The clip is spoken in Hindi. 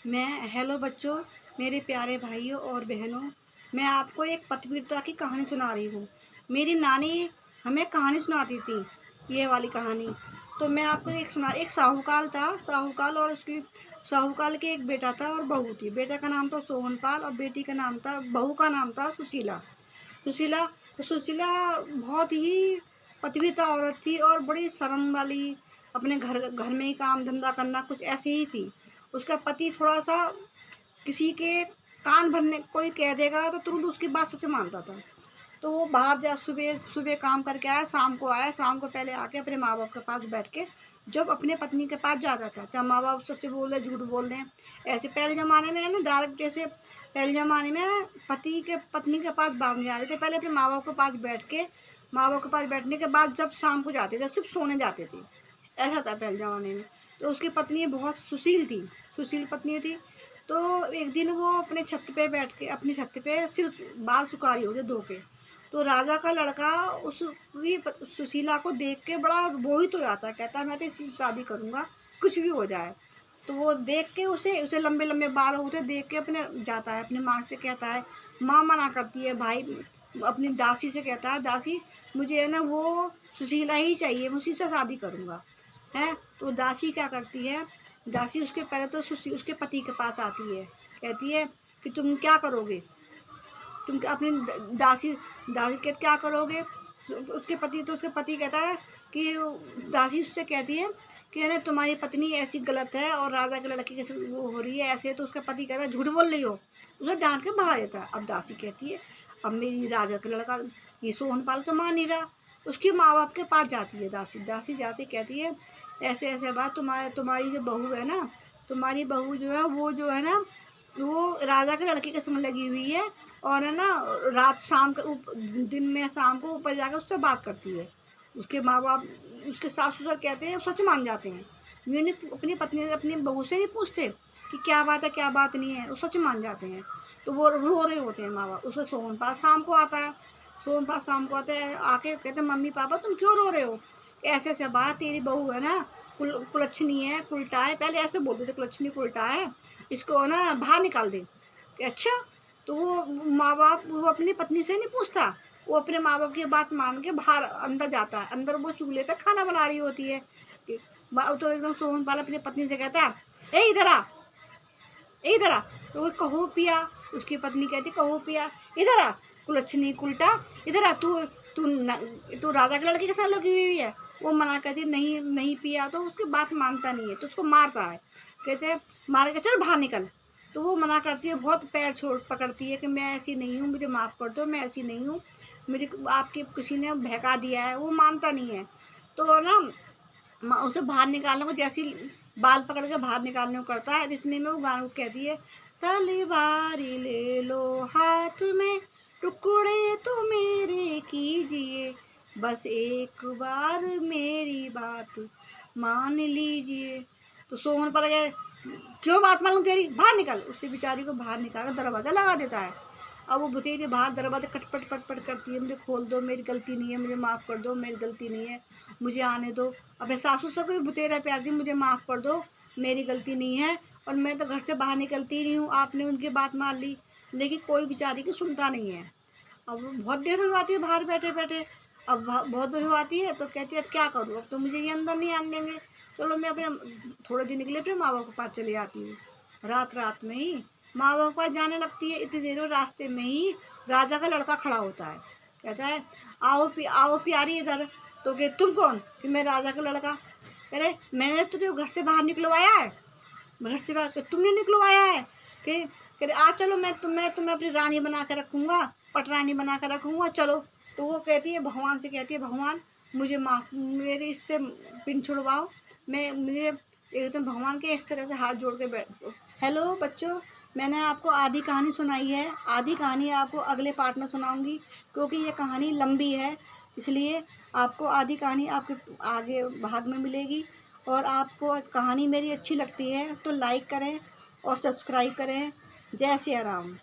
हेलो बच्चों, मेरे प्यारे भाइयों और बहनों। मैं आपको एक पतिव्रता की कहानी सुना रही हूँ। मेरी नानी हमें कहानी सुनाती थी, ये वाली कहानी। तो मैं आपको एक साहूकाल था। साहूकाल और उसकी साहूकाल के एक बेटा था और बहू थी। बेटा का नाम था सोहनपाल और बेटी का नाम था, बहू का नाम था सुशीला। सुशीला सुशीला बहुत ही पतिव्रता औरत थी और बड़ी शर्म वाली, अपने घर घर में ही काम धंधा करना, कुछ ऐसे ही थी। उसका पति थोड़ा सा किसी के कान भरने कोई कह देगा तो तुरंत उसकी बात सच मानता था। तो वो बाहर जा सुबह सुबह काम करके आया, शाम को पहले आके अपने माँ बाप के पास बैठ के जब अपने पत्नी के पास जाता था, चाहे माँ बाप सच बोल रहे झूठ बोल रहे हैं। ऐसे पहले ज़माने में है ना, डायरेक्ट जैसे पहले ज़माने में पति के पत्नी के पास बात नहीं जाते थे। पहले अपने माँ बाप के पास बैठ के, माँ बाप के पास बैठने के बाद जब शाम को जाते थे, सिर्फ सोने जाते थे। ऐसा था पहले ज़माने में। तो उसकी पत्नी बहुत सुशील थी, सुशील पत्नी थी। तो एक दिन वो अपने छत पे बैठ के, अपनी छत पे सिर्फ बाल सुखा रही होती धो के। तो राजा का लड़का उसकी सुशीला को देख के बड़ा मोहित हो जाता है। कहता है मैं तो इससे शादी करूँगा, कुछ भी हो जाए। तो वो देख के उसे उसे लंबे लंबे बाल होते देख के अपने जाता है, अपनी माँ से कहता है। माँ मना करती है, भाई अपनी दासी से कहता है, दासी मुझे है ना वो सुशीला ही चाहिए, मैं उसी से शादी करूँगा। है तो दासी क्या करती है, दासी उसके पहले तो उसके पति के पास आती है। कहती है कि तुम क्या करोगे, तुम अपनी दासी दासी के क्या करोगे। उसके पति कहता है कि दासी उससे कहती है कि है ना तुम्हारी पत्नी ऐसी गलत है और राजा के लड़के के वो हो रही है ऐसे। तो उसका पति कहता है झूठ बोल रही हो, उसे डांट के भगा देता है। अब दासी कहती है अब मेरी राजा का लड़का ये सोहनपाल तो मान नहीं रहा। उसकी माँ बाप के पास जाती है दासी। दासी जाती कहती है ऐसे ऐसे बात, तुम्हारी जो बहू है ना, तुम्हारी बहू जो है ना वो राजा के लड़के के संग लगी हुई है और है ना रात शाम के दिन में शाम को ऊपर जाकर उससे बात करती है। उसके माँ बाप, उसके सास ससुर कहते हैं, सच मान जाते हैं। ये नहीं अपनी पत्नी अपनी बहू से नहीं पूछते कि क्या बात है क्या बात नहीं है, वो सच मान जाते हैं। तो वो रो रहे होते हैं माँ बाप। उसका सोहनपाल शाम को आता है, सोहनपाल शाम को आता है, आके कहते हैं मम्मी पापा तुम क्यों रो रहे हो। ऐसे ऐसे बात, तेरी बहू है ना कुलच्छनी है, कुलटा है। पहले ऐसे बोलते थे कुलच्छनी कुलटा है, इसको ना बाहर निकाल दे। कि अच्छा। तो वो माँ बाप वो अपनी पत्नी से नहीं पूछता, वो अपने माँ बाप की बात मान के बाहर अंदर जाता है। अंदर वो चूल्हे पे खाना बना रही होती है। तो एकदम सोहनपाल अपनी पत्नी से कहता है ए इधर आ, ए इधर आ। तो वो कहो पिया, उसकी पत्नी कहती कहो पिया, इधर आ कुलच्छनी कुलटा, इधर आ। तू तू तू राजा के लड़के के साथ लगी हुई है। वो मना करती नहीं नहीं पिया। तो उसकी बात मानता नहीं है तो उसको मारता है। कहते हैं मार के चल बाहर निकल। तो वो मना करती है, बहुत पैर छोड़ पकड़ती है कि मैं ऐसी नहीं हूँ, मुझे माफ़ कर दो, मैं ऐसी नहीं हूँ, मुझे आपके किसी ने बहका दिया है। वो मानता नहीं है। तो ना उसे बाहर निकालने को जैसी बाल पकड़ के बाहर निकालने को करता है, इतने में वो गाना कहती है तलवारी ले लो हाथ में, टुकड़े तो मेरे कीजिए, बस एक बार मेरी बात मान लीजिए। तो सोहन पर गए, क्यों बात मालूम तेरी, बाहर निकल। उससे बेचारी को बाहर निकाल कर दरवाज़ा लगा देता है। अब वो भुतेरी बाहर दरवाज़ा खटपट खटपट करती है, मुझे खोल दो, मेरी गलती नहीं है, मुझे माफ़ कर दो, मेरी गलती नहीं है, मुझे आने दो। अपने सासू से कोई भुतेरा प्यार दी, मुझे माफ़ कर दो, मेरी गलती नहीं है और मैं तो घर से बाहर निकलती ही नहीं हूँ, आपने उनकी बात मान ली। लेकिन कोई बेचारी की सुनता नहीं है। अब वो बहुत देर हो जाती है बाहर बैठे बैठे। अब बहुत देर हो आती है तो कहती है अब क्या करूँ, अब तो मुझे ये अंदर नहीं आने देंगे। चलो मैं अपने थोड़े दिन के लिए अपने माँ बाप के पास चली आती हूँ। रात रात में ही माँ बाप के पास जाने लगती है। इतनी देर में रास्ते में ही राजा का लड़का खड़ा होता है। कहता है आओ प्यारी इधर। तो कह तुम कौन, कि मैं राजा का लड़का। कह रहे मैंने तुझे घर से बाहर निकलवाया है, घर से बाहर तुमने निकलवाया है। कि कह रहे आ चलो, मैं तुम्हें अपनी रानी बना कर रखूँगा, पटरानी बना कर रखूँगा, चलो। तो वो कहती है भगवान से, कहती है भगवान मुझे माफ़, मेरे इससे पिन छुड़वाओ, मैं मुझे एकदम भगवान के इस तरह से हाथ जोड़ के बैठ। हेलो बच्चों, मैंने आपको आधी कहानी सुनाई है, आधी कहानी आपको अगले पार्ट में सुनाऊंगी क्योंकि ये कहानी लंबी है। इसलिए आपको आधी कहानी आपके आगे भाग में मिलेगी। और आपको कहानी मेरी अच्छी लगती है तो लाइक करें और सब्सक्राइब करें। जय सिया राम।